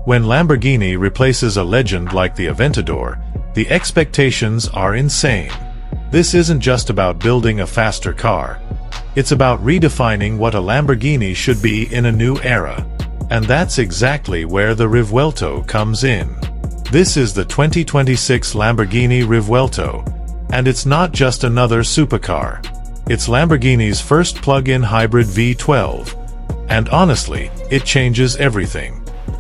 When Lamborghini replaces a legend like the Aventador, the expectations are insane. This isn't just about building a faster car. It's about redefining what a Lamborghini should be in a new era. And that's exactly where the Revuelto comes in. This is the 2026 Lamborghini Revuelto, and it's not just another supercar. It's Lamborghini's first plug-in hybrid V12. And honestly, it changes everything.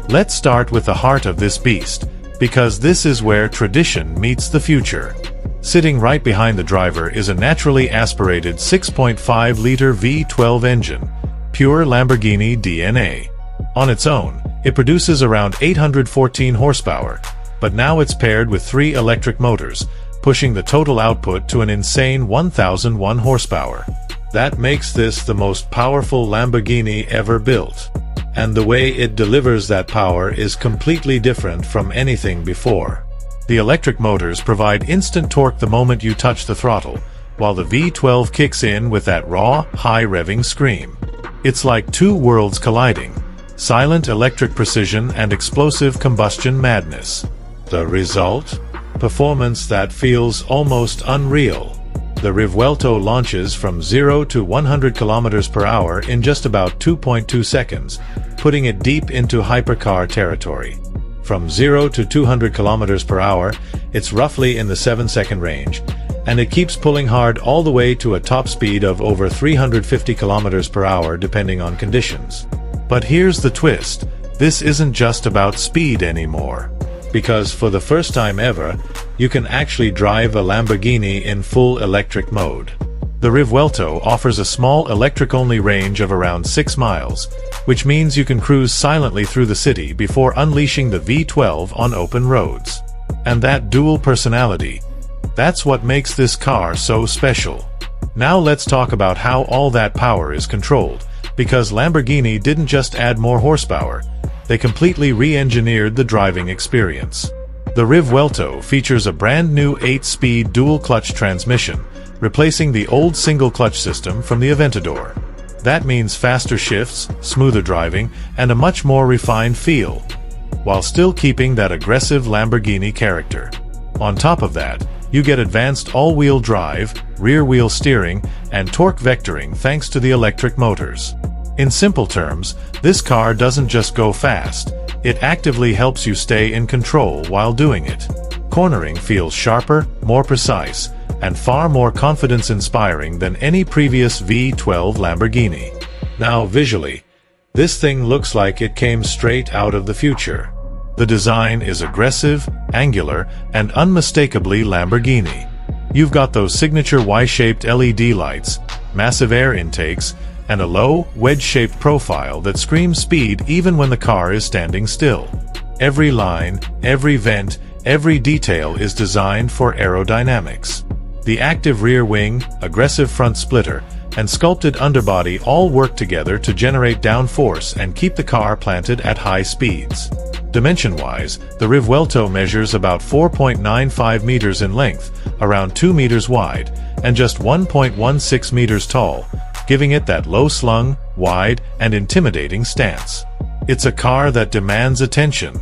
Let's start with the heart of this beast, because this is where tradition meets the future. Sitting right behind the driver is a naturally aspirated 6.5-liter V12 engine, pure Lamborghini DNA. On its own, it produces around 814 horsepower, but now it's paired with 3 electric motors, pushing the total output to an insane 1,001 horsepower. That makes this the most powerful Lamborghini ever built. And the way it delivers that power is completely different from anything before. The electric motors provide instant torque the moment you touch the throttle, while the V12 kicks in with that raw, high-revving scream. It's like two worlds colliding: silent electric precision and explosive combustion madness. The result? Performance that feels almost unreal. The Revuelto launches from 0 to 100 km per hour in just about 2.2 seconds, putting it deep into hypercar territory. From 0 to 200 km per hour, it's roughly in the 7-second range, and it keeps pulling hard all the way to a top speed of over 350 km per hour depending on conditions. But here's the twist: this isn't just about speed anymore. Because for the first time ever, you can actually drive a Lamborghini in full electric mode. The Revuelto offers a small electric-only range of around 6 miles, which means you can cruise silently through the city before unleashing the V12 on open roads. And that dual personality, that's what makes this car so special. Now let's talk about how all that power is controlled, because Lamborghini didn't just add more horsepower, they completely re-engineered the driving experience. The Revuelto features a brand new 8-speed dual-clutch transmission, replacing the old single-clutch system from the Aventador. That means faster shifts, smoother driving, and a much more refined feel, while still keeping that aggressive Lamborghini character. On top of that, you get advanced all-wheel drive, rear-wheel steering, and torque vectoring thanks to the electric motors. In simple terms, this car doesn't just go fast, it actively helps you stay in control while doing it. Cornering feels sharper, more precise, and far more confidence-inspiring than any previous V12 Lamborghini. Now visually, this thing looks like it came straight out of the future. The design is aggressive, angular, and unmistakably Lamborghini. You've got those signature Y-shaped LED lights, massive air intakes, and a low, wedge-shaped profile that screams speed even when the car is standing still. Every line, every vent, every detail is designed for aerodynamics. The active rear wing, aggressive front splitter, and sculpted underbody all work together to generate downforce and keep the car planted at high speeds. Dimension-wise, the Revuelto measures about 4.95 meters in length, around 2 meters wide, and just 1.16 meters tall, giving it that low-slung, wide, and intimidating stance. It's a car that demands attention,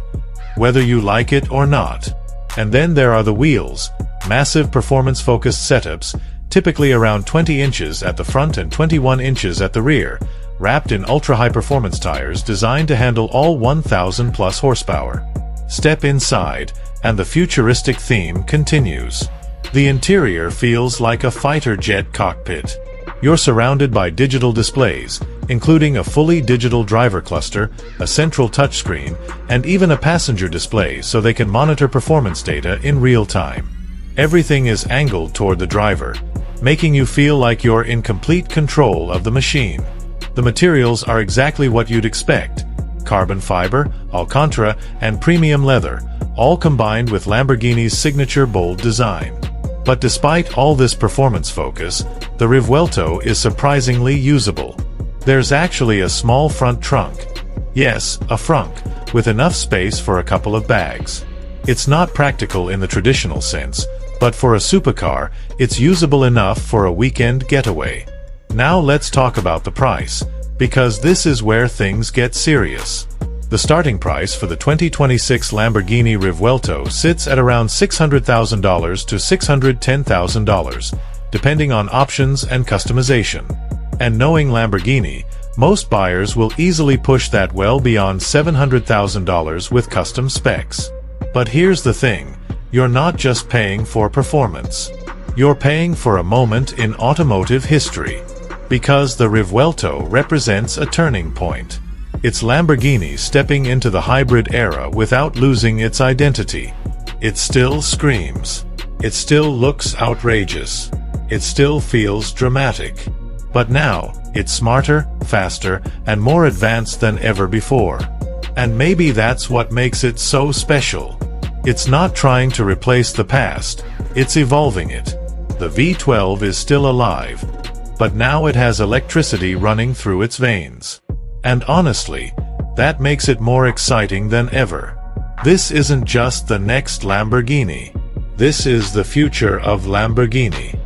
whether you like it or not. And then there are the wheels, massive performance-focused setups, typically around 20 inches at the front and 21 inches at the rear, wrapped in ultra-high-performance tires designed to handle all 1,000-plus horsepower. Step inside, and the futuristic theme continues. The interior feels like a fighter jet cockpit. You're surrounded by digital displays, including a fully digital driver cluster, a central touchscreen, and even a passenger display so they can monitor performance data in real time. Everything is angled toward the driver, making you feel like you're in complete control of the machine. The materials are exactly what you'd expect: carbon fiber, Alcantara, and premium leather, all combined with Lamborghini's signature bold design. But despite all this performance focus, the Revuelto is surprisingly usable. There's actually a small front trunk. Yes, a frunk, with enough space for a couple of bags. It's not practical in the traditional sense, but for a supercar, it's usable enough for a weekend getaway. Now let's talk about the price, because this is where things get serious. The starting price for the 2026 Lamborghini Revuelto sits at around $600,000 to $610,000, depending on options and customization. And knowing Lamborghini, most buyers will easily push that well beyond $700,000 with custom specs. But here's the thing, you're not just paying for performance. You're paying for a moment in automotive history. Because the Revuelto represents a turning point. It's Lamborghini stepping into the hybrid era without losing its identity. It still screams. It still looks outrageous. It still feels dramatic. But now, it's smarter, faster, and more advanced than ever before. And maybe that's what makes it so special. It's not trying to replace the past, it's evolving it. The V12 is still alive, but now it has electricity running through its veins. And honestly, that makes it more exciting than ever. This isn't just the next Lamborghini. This is the future of Lamborghini.